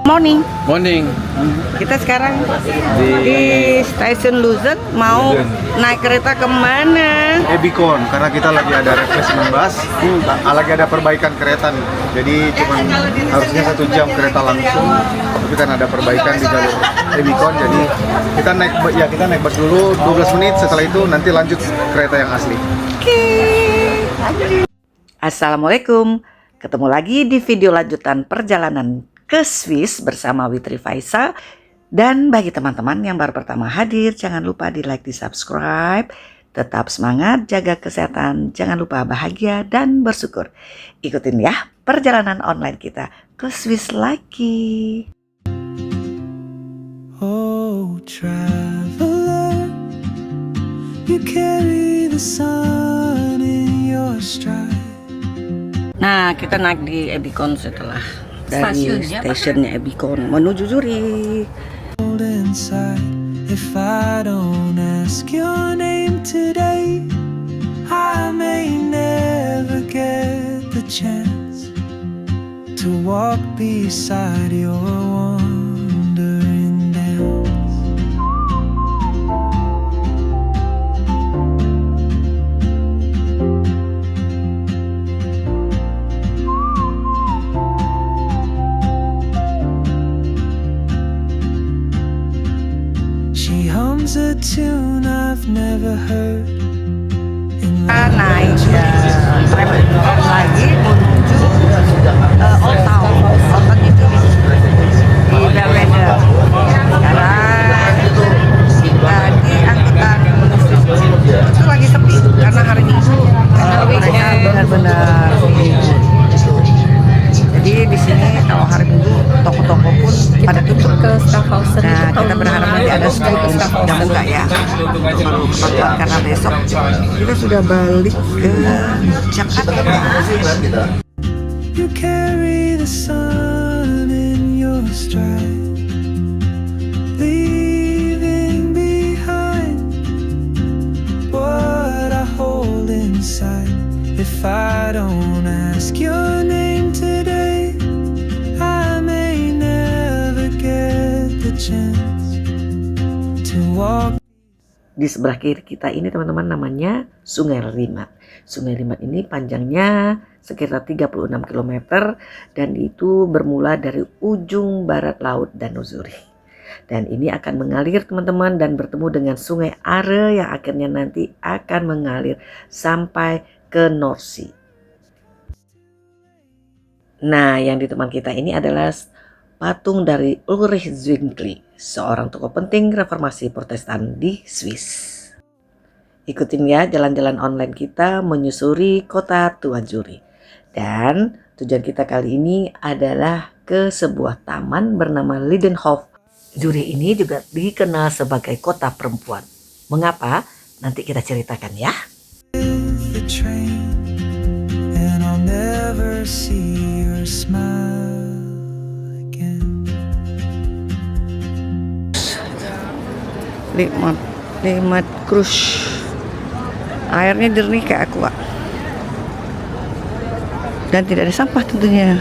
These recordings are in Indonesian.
Morning. Morning. Kita sekarang di stasiun Luzon mau naik kereta kemana? Ebicon, karena kita lagi ada replacement bus, lagi ada perbaikan kereta nih. Jadi cuman harusnya 1 jam kereta langsung, tapi kan ada perbaikan di jalur Ebicon. Jadi kita naik bus dulu 12 menit, setelah itu nanti lanjut kereta yang asli. Oke. Assalamualaikum. Ketemu lagi di video lanjutan perjalanan ke Swiss bersama Witri Faisa. Dan bagi teman-teman yang baru pertama hadir, jangan lupa di like, di subscribe. Tetap semangat, jaga kesehatan, jangan lupa bahagia dan bersyukur. Ikutin ya perjalanan online kita ke Swiss lagi. Oh traveler, you carry the sun in your stride. Nah, kita naik di Ebicon setelah dari stasiunnya Ebicon menuju Zurich. Inside, if I don't ask your name today, I may never get the chance to walk beside your wandering dance. She hums a tune I've never heard. Kita naik tram lagi menuju Old Town. Old Town itu di Belvedere. Sekarang di angkutan itu lagi sepi karena hari Minggu mereka benar-benar jadi di sini kalau hari Minggu toko-toko pun pada tutup. Nah, kita berharap nanti ada sedikit yang buka ya baru kebetulan karena besok kita sudah balik ke Jakarta. You carry the sun in your stride, leaving behind what I hold inside. If I don't ask your name today, I may never get the chance to walk. Di sebelah kiri kita ini teman-teman namanya Sungai Limat. Sungai Limat ini panjangnya sekitar 36 km dan itu bermula dari ujung barat laut Danau Zurich. Dan ini akan mengalir teman-teman dan bertemu dengan Sungai Are yang akhirnya nanti akan mengalir sampai ke North Sea. Nah, yang di teman kita ini adalah patung dari Ulrich Zwingli, seorang tokoh penting reformasi Protestan di Swiss. Ikutin ya jalan-jalan online kita menyusuri kota tua Zurich. Dan tujuan kita kali ini adalah ke sebuah taman bernama Lindenhof. Zurich ini juga dikenal sebagai kota perempuan. Mengapa? Nanti kita ceritakan ya. The train, and I'll never see your smile again. Limat Cruise. Airnya jernih kayak aqua. Dan tidak ada sampah tentunya.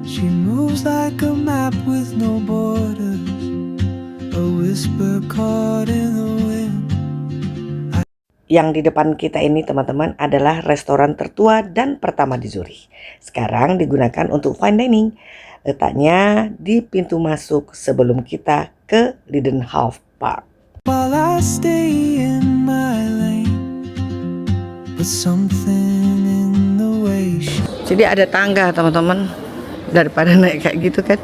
She moves like a map with no borders, a whisper caught in the wind. Yang di depan kita ini teman-teman adalah restoran tertua dan pertama di Zurich. Sekarang digunakan untuk fine dining. Letaknya di pintu masuk sebelum kita ke Lindenhof Park. While I stay in my lane, but something in the way Jadi ada tangga teman-teman. Daripada naik kayak gitu kan,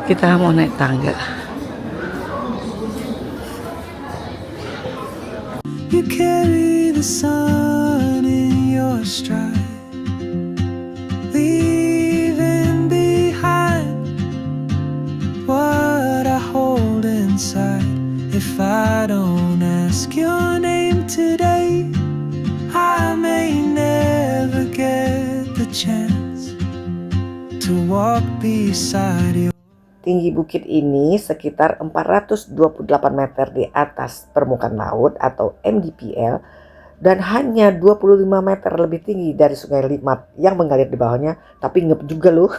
kita mau naik tangga. you carry the sun in your stride, leaving behind what I hold inside. If I don't ask your name today, I may never chance to walk beside you. Tinggi bukit ini sekitar 428 meter di atas permukaan laut atau MDPL dan hanya 25 meter lebih tinggi dari Sungai Limat yang mengalir di bawahnya, tapi ngep juga loh.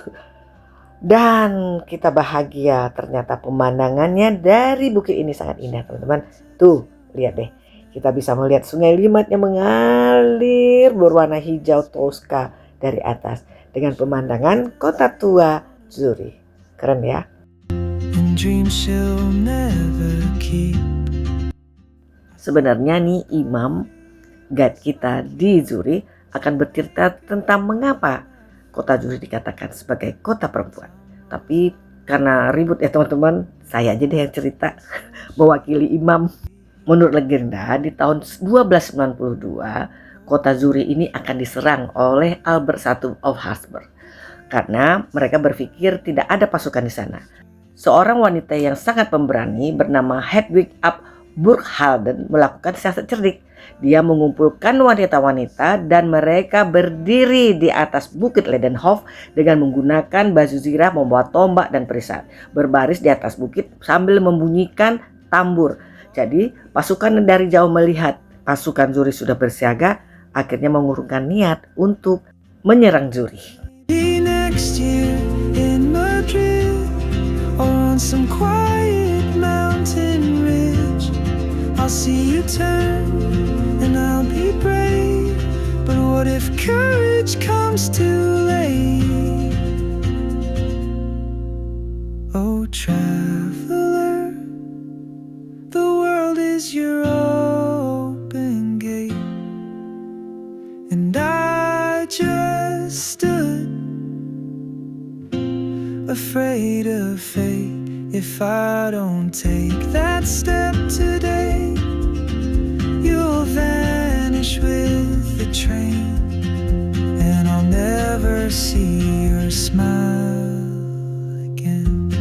Dan kita bahagia, ternyata pemandangannya dari bukit ini sangat indah teman-teman. Tuh, lihat deh. Kita bisa melihat Sungai Limat yang mengalir berwarna hijau Tosca dari atas dengan pemandangan kota tua Zurich. Keren ya? And dreams she'll never keep. Sebenarnya nih imam guide kita di Zurich akan bercerita tentang mengapa kota Zurich dikatakan sebagai kota perempuan. Tapi karena ribut ya teman-teman, saya aja deh yang cerita mewakili imam. Menurut legenda di tahun 1292 kota Zurich ini akan diserang oleh Albert I of Habsburg karena mereka berpikir tidak ada pasukan di sana. Seorang wanita yang sangat pemberani bernama Hedwig ab Burghalden melakukan siasat cerdik. Dia mengumpulkan wanita-wanita dan mereka berdiri di atas bukit Ledenhof dengan menggunakan baju zirah, membawa tombak dan perisai, berbaris di atas bukit sambil membunyikan tambur. Jadi pasukan dari jauh melihat pasukan Zurich sudah bersiaga, akhirnya mengurungkan niat untuk menyerang Zurich. Next year in Madrid or on some quiet mountain ridge, I'll see you turn and I'll be brave. But what if courage comes too late? Oh traveler, the world is your open gate, and I just stood afraid of fate. If I don't take that step today, you'll vanish with the train, and I'll never see your smile again.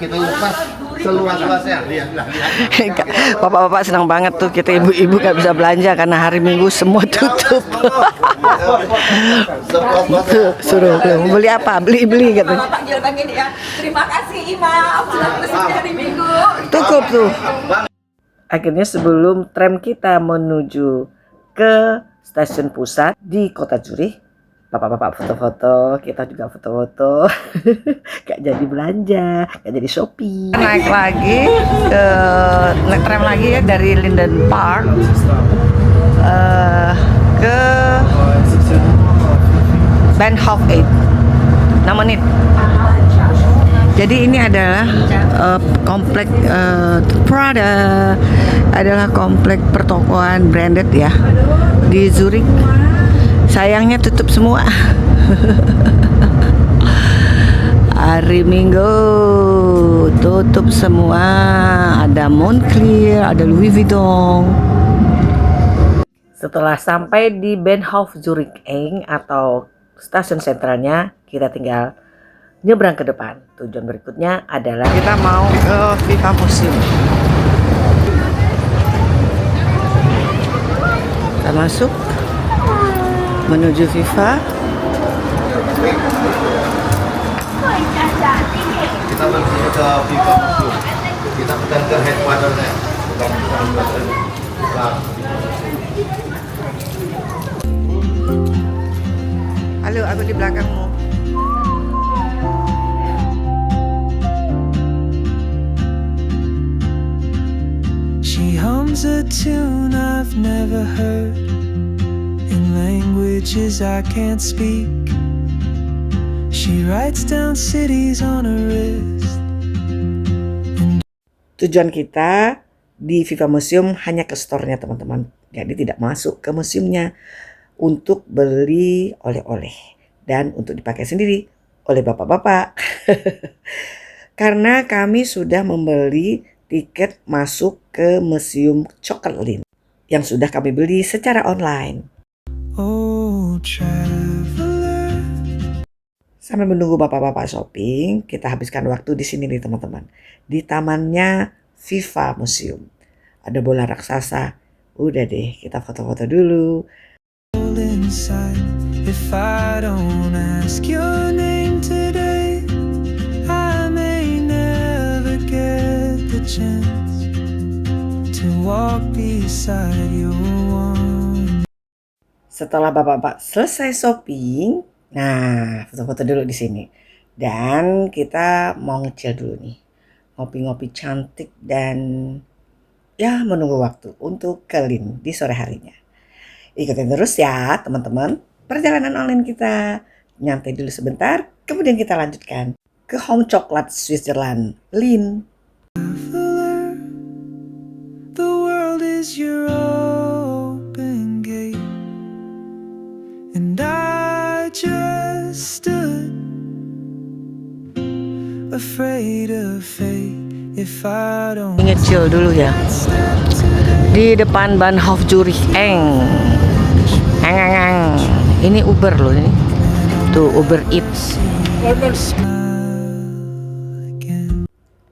Kita lepas seluas-luasnya, lihat. Bapak-bapak senang banget tuh, kita ibu-ibu gak bisa belanja karena hari Minggu semua tutup. Suruh beli apa? Beli katanya. Bapak Gilbang ini ya. Terima kasih Imam sudah bersih hari Minggu. Cukup tuh. Akhirnya sebelum tram kita menuju ke stasiun pusat di kota Zurich, bapak-bapak foto-foto, kita juga foto-foto. Gak jadi belanja, gak jadi shopping. Naik tram lagi ya dari Linden Park ke Bahnhof 8, 6 menit. Jadi ini adalah komplek Prada, adalah komplek pertokoan branded ya di Zurich. Sayangnya tutup semua. Hari Minggu tutup semua. Ada Moncler, ada Louis Vuitton. Setelah sampai di Bahnhof Zurich Eng atau stasiun sentralnya, kita tinggal nyebrang ke depan. Tujuan berikutnya adalah kita mau ke Viva Museum. Kita masuk menuju Viva. Kita menuju ke Viva Museum. Kita bukan ke headquarters-nya. Halo, aku di belakangmu. She hums a tune I've never heard in languages I can't speak. She writes down cities on her wrist. Tujuan kita di Viva Museum hanya ke store-nya teman-teman. Jadi tidak masuk ke museumnya untuk beli oleh-oleh dan untuk dipakai sendiri oleh bapak-bapak. Karena kami sudah membeli tiket masuk ke Museum Chocolate yang sudah kami beli secara online. Oh, traveler. Sambil menunggu bapak-bapak shopping, kita habiskan waktu di sini nih teman-teman. Di tamannya Viva Museum. Ada bola raksasa. Udah deh, kita foto-foto dulu. Inside, if I don't ask your name today, I may never get the chance to walk beside your one. Setelah bapak-bapak selesai shopping, nah foto-foto dulu di sini. Dan kita mau ngecil dulu nih, ngopi-ngopi cantik dan ya menunggu waktu untuk ke Lin di sore harinya. Ikutin terus ya teman-teman perjalanan online kita. Nyantai dulu sebentar, kemudian kita lanjutkan ke Home Coklat Switzerland, Lin. The world is your open gate, and I just stood afraid of fate if I don't Ngecil dulu ya di depan Bahnhof Zurich. Ini Uber loh ini. Tuh Uber Eats.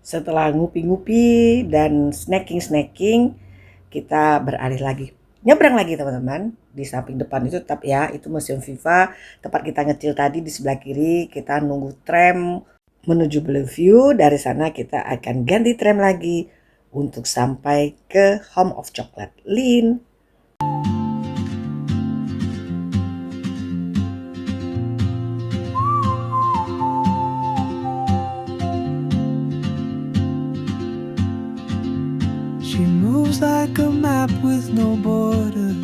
Setelah ngupi-ngupi dan snacking, kita beralih lagi. Nyebrang lagi teman-teman. Di samping depan itu tetap ya, itu Museum FIFA. Tempat kita ngecil tadi di sebelah kiri. Kita nunggu tram menuju Bellevue. Dari sana kita akan ganti tram lagi untuk sampai ke Home of Chocolate, Lin. She moves like a map with no borders,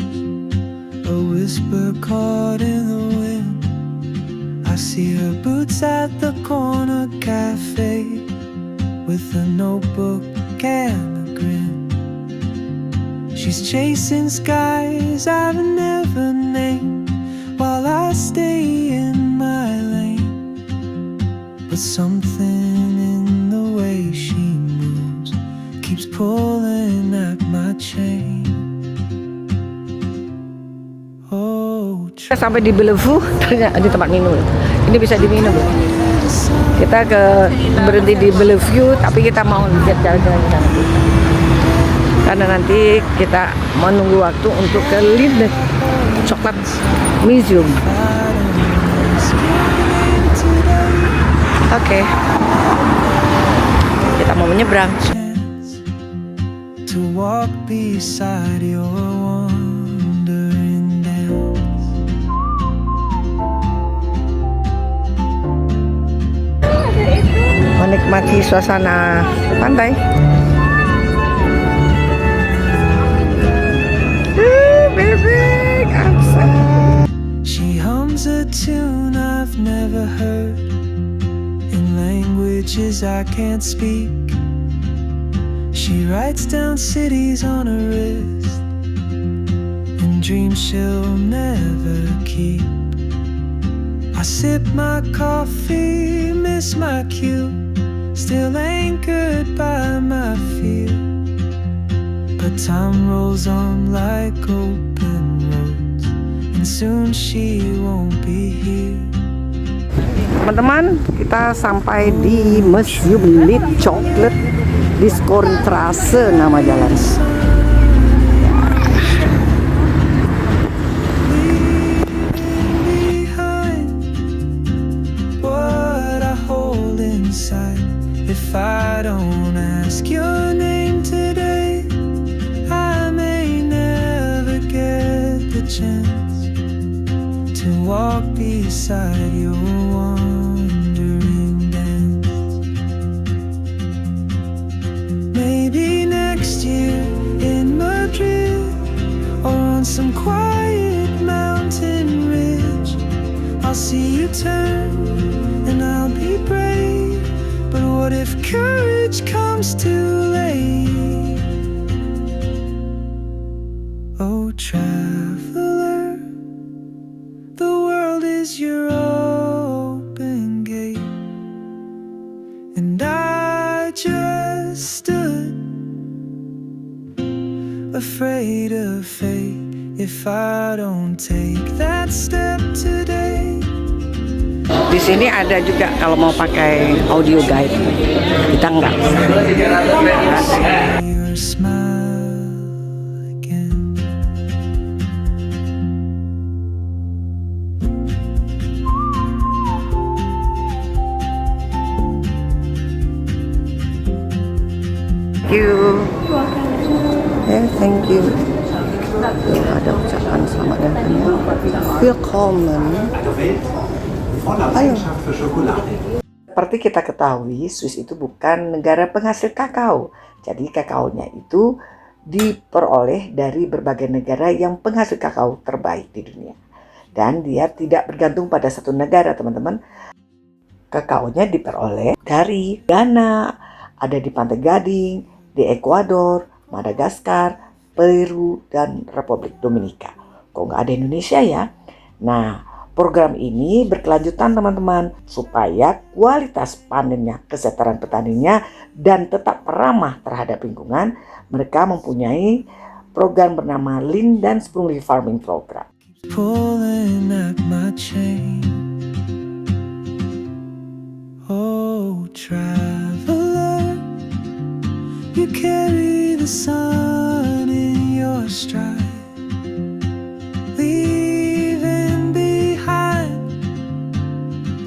a whisper caught in the wind. I see her boots at the corner cafe with a notebook and a grin. She's chasing skies I've never named while I stay in my lane. But something in the way she moves keeps pulling at my chain. Oh, Kita sampai di Bellevue, ternyata di tempat minum. Ini bisa diminum. Kita berhenti di Bellevue, tapi kita mau lihat jalan-jalan di sana. Karena nanti kita menunggu waktu untuk ke Lin Chocolate Museum. Oke. Kita mau menyeberang. to walk beside your wandering dance. Menikmati suasana pantai. Bebek Aksa. She hums a tune I've never heard in languages I can't speak. She writes down cities on her wrist and dreams she'll never keep. I sip my coffee, miss my cue, still anchored by my fear. But time rolls on like open roads, and soon she won't be here. Teman-teman, kita sampai di Museum Lit Chocolate di Skorintrasse nama jalan. What I hold inside, if I don't ask your name today, I may never get the chance to walk beside your wandering dance. Maybe next year in Madrid, or on some quiet mountain ridge, I'll see you turn and I'll be brave. But what if courage comes too late? Oh, traveler, the world is your open gate, and I just stood afraid of fate if I don't take that step today. Di sini ada juga kalau mau pakai audio guide. Kita enggak. Your smile again. Ada ucapan selamat datangnya. Willkommen. Halo. Seperti kita ketahui, Swiss itu bukan negara penghasil kakao. Jadi kakaonya itu diperoleh dari berbagai negara yang penghasil kakao terbaik di dunia. Dan dia tidak bergantung pada satu negara, teman-teman. Kakaonya diperoleh dari Ghana, ada di Pantai Gading, di Ekuador, Madagaskar, Peru, dan Republik Dominika. Kok nggak ada Indonesia ya? Nah, program ini berkelanjutan teman-teman, supaya kualitas panennya, kesejahteraan petaninya, dan tetap ramah terhadap lingkungan. Mereka mempunyai program bernama Lean dan Sprungli Farming Program. Pulling at my chain. Oh, traveler, you carry the sun in your stride, leaving behind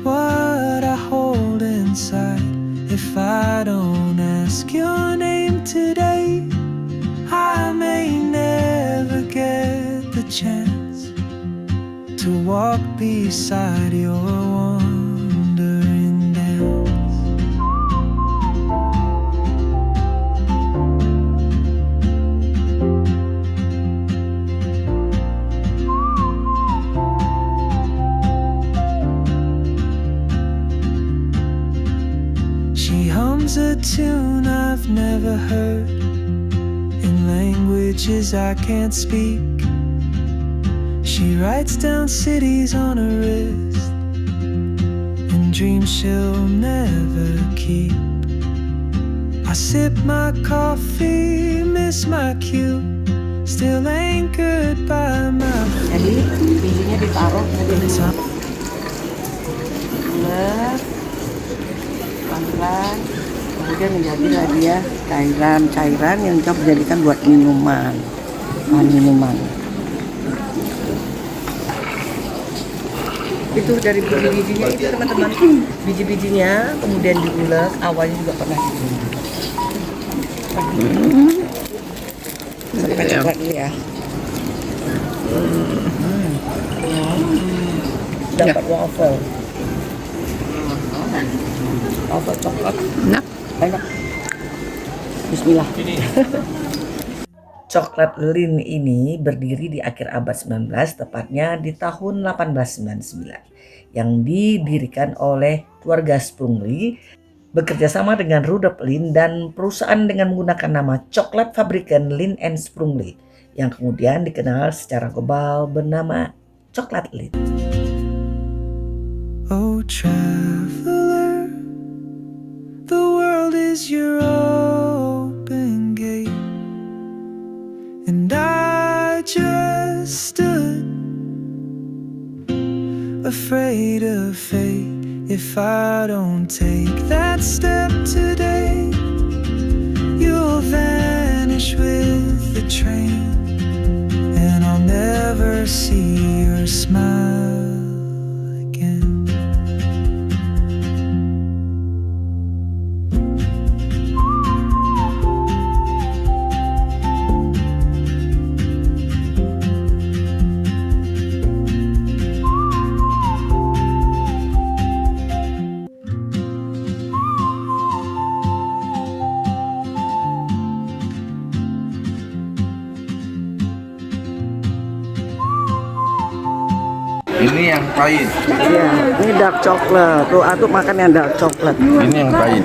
what I hold inside. If I don't ask your name today, I may never get the chance to walk beside your wandering dance. She hums a tune I've never heard in languages I can't speak. She writes down cities on her wrist and dreams she'll never keep. I sip my coffee, miss my cue, still anchored by my Jadi bijinya ditaruh di pelan-pelan, kemudian menjadilah dia cairan yang bisa dijadikan buat minuman, bahan minuman. Itu dari biji-bijinya itu teman-teman, biji-bijinya kemudian diulek, awalnya juga pernah diulek. Kita coba dulu ya. Dapat waffle. Waffle coklat. Enak. Bismillah. Coklat Lean ini berdiri di akhir abad 19, tepatnya di tahun 1899, yang didirikan oleh keluarga Sprungli bekerja sama dengan Rudolf Lean dan perusahaan dengan menggunakan nama Coklat Fabriken Lean and Sprungli, yang kemudian dikenal secara global bernama Coklat Lean. Oh, traveler, the world is your open gate, and I just stood afraid of fate. If I don't take that step today, you'll vanish with the train, and I'll never see your smile again. Ini yang pahit. Ya, ini dark chocolate. Tuh, Atuk makan yang dark chocolate. Ini yang pahit.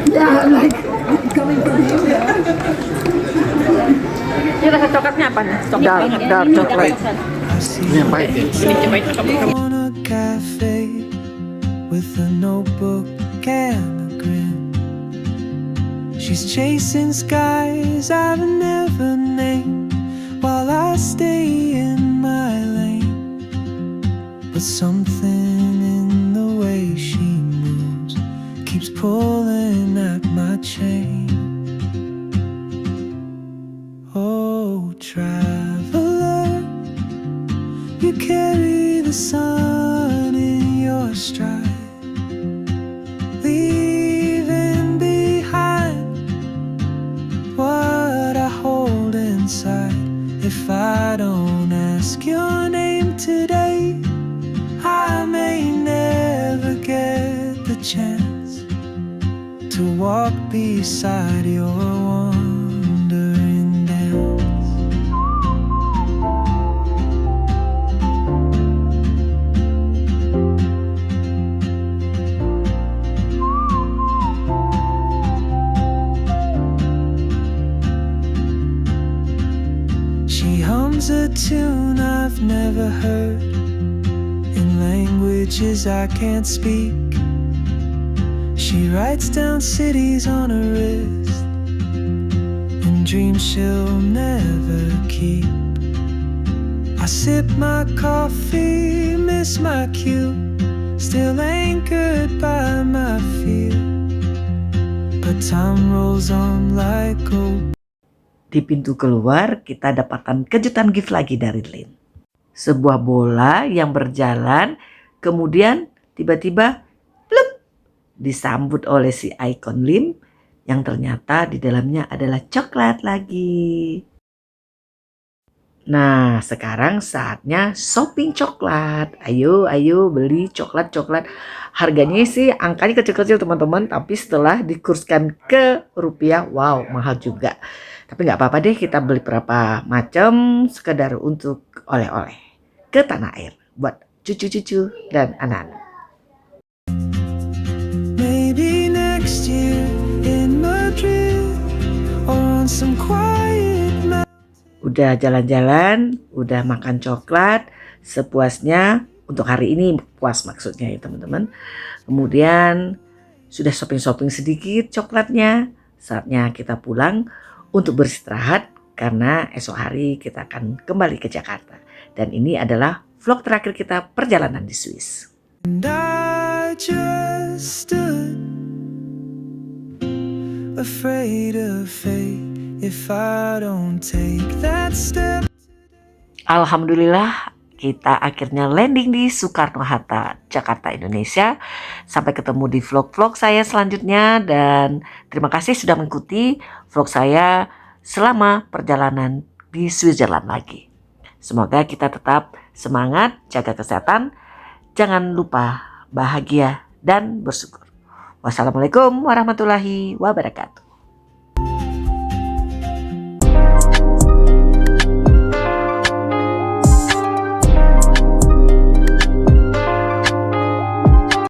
Ini rasa coklatnya apa nih? Dark chocolate. Ini yang pahit ya. On a cafe with a notebook and a grin. She's chasing skies I've never named while I stay in my lane. But something in the way she moves keeps pulling at my chain. Oh, traveler, you carry the sun in your stride, leaving behind what I hold inside. If I I don't ask your name today, I may never get the chance to walk beside your wandering dance. She hums a tune I've never heard in languages I can't speak. She writes down cities on her wrist and dreams she'll never keep. I sip my coffee, miss my cue, still anchored by my fear, but time rolls on like gold. Di pintu keluar kita dapatkan kejutan gift lagi dari Lin. Sebuah bola yang berjalan kemudian tiba-tiba plup, disambut oleh si ikon Lim yang ternyata di dalamnya adalah coklat lagi. Nah, sekarang saatnya shopping coklat. Ayo beli coklat-coklat. Harganya sih angkanya kecil-kecil teman-teman, tapi setelah dikurskan ke rupiah, wow, mahal juga. Tapi nggak apa-apa deh, kita beli berapa macam sekedar untuk oleh-oleh ke tanah air buat cucu-cucu dan anak-anak. Maybe next year in Madrid or on some quiet night. Udah jalan-jalan, udah makan coklat sepuasnya. Untuk hari ini puas maksudnya ya teman-teman. Kemudian sudah shopping-shopping sedikit coklatnya. Saatnya kita pulang untuk beristirahat karena esok hari kita akan kembali ke Jakarta. Dan ini adalah vlog terakhir kita perjalanan di Swiss. And I just stood afraid of fate if I don't take that step. Alhamdulillah kita akhirnya landing di Soekarno-Hatta, Jakarta, Indonesia. Sampai ketemu di vlog-vlog saya selanjutnya dan terima kasih sudah mengikuti vlog saya selama perjalanan di Switzerland lagi. Semoga kita tetap semangat, jaga kesehatan, jangan lupa bahagia dan bersyukur. Wassalamualaikum warahmatullahi wabarakatuh.